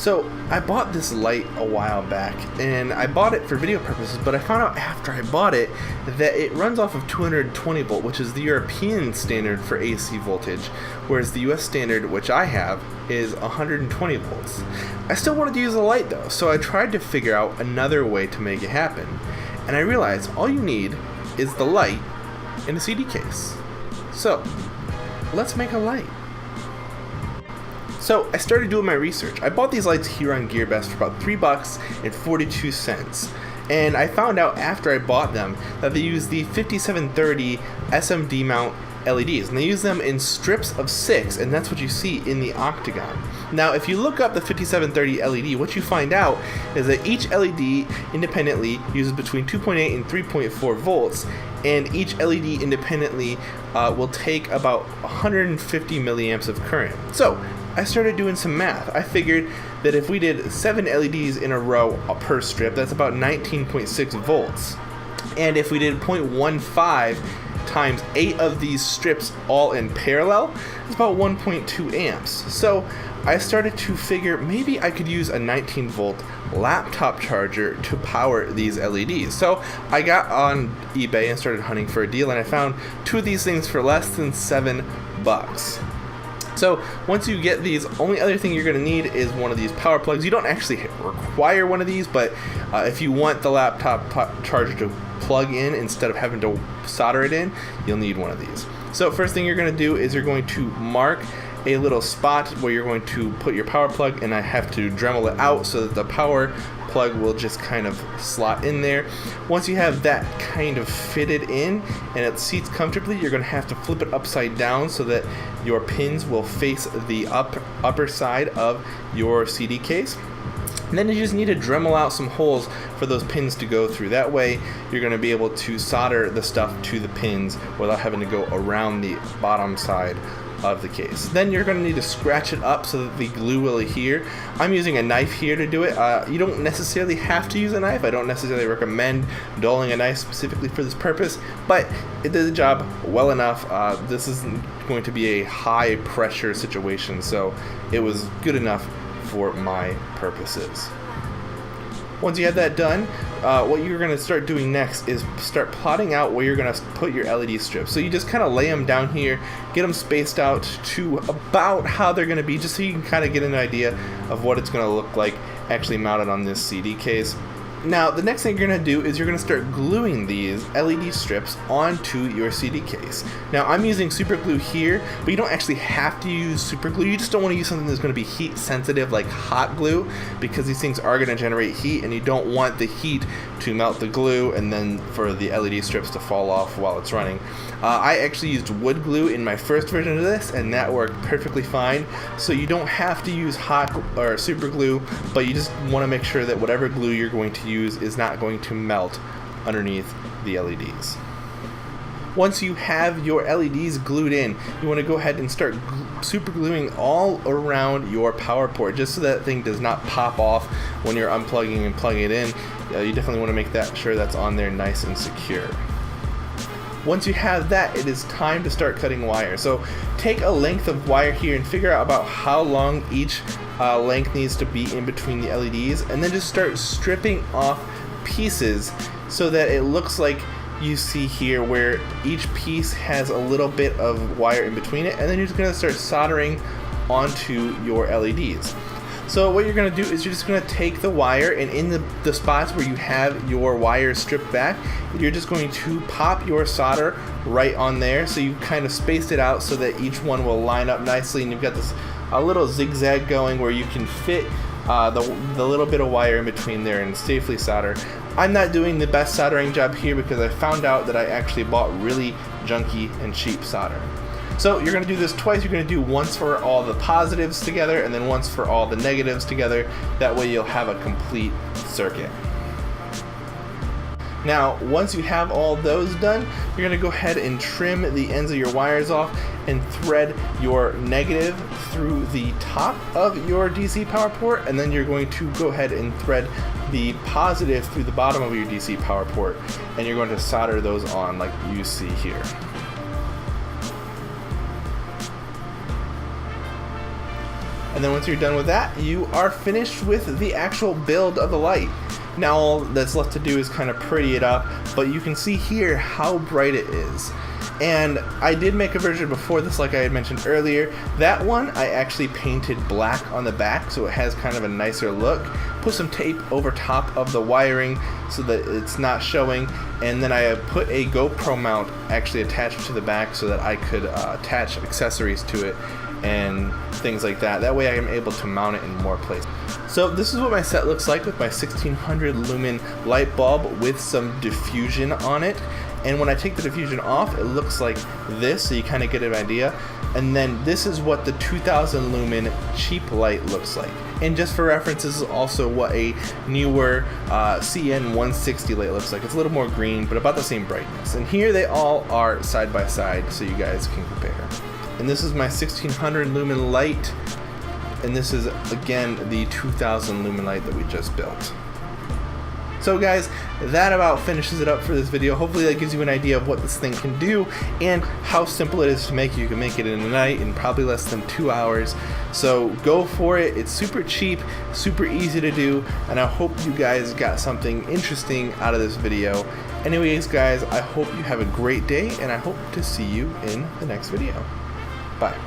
So I bought this light a while back, and I bought it for video purposes, but I found out after I bought it that it runs off of 220 volt, which is the European standard for AC voltage, whereas the US standard, which I have, is 120 volts. I still wanted to use a light though, so I tried to figure out another way to make it happen, and I realized all you need is the light and a CD case. So let's make a light. So I started doing my research. I bought these lights here on GearBest for about $3.42, and I found out after I bought them that they use the 5730 SMD mount LEDs, and they use them in strips of 6, and that's what you see in the octagon. Now if you look up the 5730 LED, what you find out is that each LED independently uses between 2.8 and 3.4 volts, and each LED independently will take about 150 milliamps of current. So I started doing some math. I figured that if we did 7 LEDs in a row per strip, that's about 19.6 volts. And if we did 0.15 times 8 of these strips all in parallel, it's about 1.2 amps. So I started to figure maybe I could use a 19 volt laptop charger to power these LEDs. So I got on eBay and started hunting for a deal, and I found 2 of these things for less than $7. So once you get these, only other thing you're going to need is one of these power plugs. You don't actually require one of these, but if you want the laptop charger to plug in instead of having to solder it in, you'll need one of these. So first thing you're going to do is you're going to mark a little spot where you're going to put your power plug, and I have to Dremel it out so that the power plug will just kind of slot in there. Once you have that kind of fitted in and it seats comfortably, you're going to have to flip it upside down so that your pins will face the upper side of your CD case. And then you just need to Dremel out some holes for those pins to go through. That way you're going to be able to solder the stuff to the pins without having to go around the bottom side of the case. Then you're going to need to scratch it up so that the glue will adhere. I'm using a knife here to do it. You don't necessarily have to use a knife. I don't necessarily recommend dulling a knife specifically for this purpose, but it did the job well enough. This isn't going to be a high pressure situation, so it was good enough for my purposes. Once you have that done, what you're going to start doing next is start plotting out where you're going to put your LED strips. So you just kind of lay them down here, get them spaced out to about how they're going to be, just so you can kind of get an idea of what it's going to look like actually mounted on this CD case. Now, the next thing you're going to do is you're going to start gluing these LED strips onto your CD case. Now, I'm using super glue here, but you don't actually have to use super glue. You just don't want to use something that's going to be heat sensitive like hot glue, because these things are going to generate heat, and you don't want the heat to melt the glue and then for the LED strips to fall off while it's running. I actually used wood glue in my first version of this, and that worked perfectly fine. So you don't have to use hot or super glue, but you just want to make sure that whatever glue you're going to use is not going to melt underneath the LEDs. Once you have your LEDs glued in, you want to go ahead and start super gluing all around your power port, just so that thing does not pop off when you're unplugging and plugging it in. You definitely want to make sure that's on there nice and secure. Once you have that, it is time to start cutting wire. So take a length of wire here and figure out about how long each length needs to be in between the LEDs, and then just start stripping off pieces so that it looks like you see here, where each piece has a little bit of wire in between it, and then you're just going to start soldering onto your LEDs. So what you're going to do is you're just going to take the wire, and in the spots where you have your wire stripped back, you're just going to pop your solder right on there. So you kind of spaced it out so that each one will line up nicely, and you've got this a little zigzag going where you can fit the little bit of wire in between there and safely solder. I'm not doing the best soldering job here because I found out that I actually bought really junky and cheap solder. So you're going to do this twice. You're going to do once for all the positives together and then once for all the negatives together. That way you'll have a complete circuit. Now, once you have all those done, you're going to go ahead and trim the ends of your wires off and thread your negative through the top of your DC power port, and then you're going to go ahead and thread the positive through the bottom of your DC power port, and you're going to solder those on like you see here. And then once you're done with that, you are finished with the actual build of the light. Now all that's left to do is kind of pretty it up, but you can see here how bright it is. And I did make a version before this, like I had mentioned earlier. That one I actually painted black on the back, so it has kind of a nicer look. Put some tape over top of the wiring so that it's not showing, and then I put a GoPro mount actually attached to the back so that I could attach accessories to it and things like that. That way I am able to mount it in more places. So this is what my set looks like with my 1600 lumen light bulb with some diffusion on it. And when I take the diffusion off, it looks like this, so you kind of get an idea. And then this is what the 2000 lumen cheap light looks like. And just for reference, this is also what a newer CN 160 light looks like. It's a little more green, but about the same brightness. And here they all are side by side, so you guys can compare. And this is my 1600 lumen light. And this is, again, the 2000 lumen light that we just built. So guys, that about finishes it up for this video. Hopefully that gives you an idea of what this thing can do and how simple it is to make. You can make it in a night in probably less than 2 hours. So go for it. It's super cheap, super easy to do, and I hope you guys got something interesting out of this video. Anyways guys, I hope you have a great day, and I hope to see you in the next video. Bye.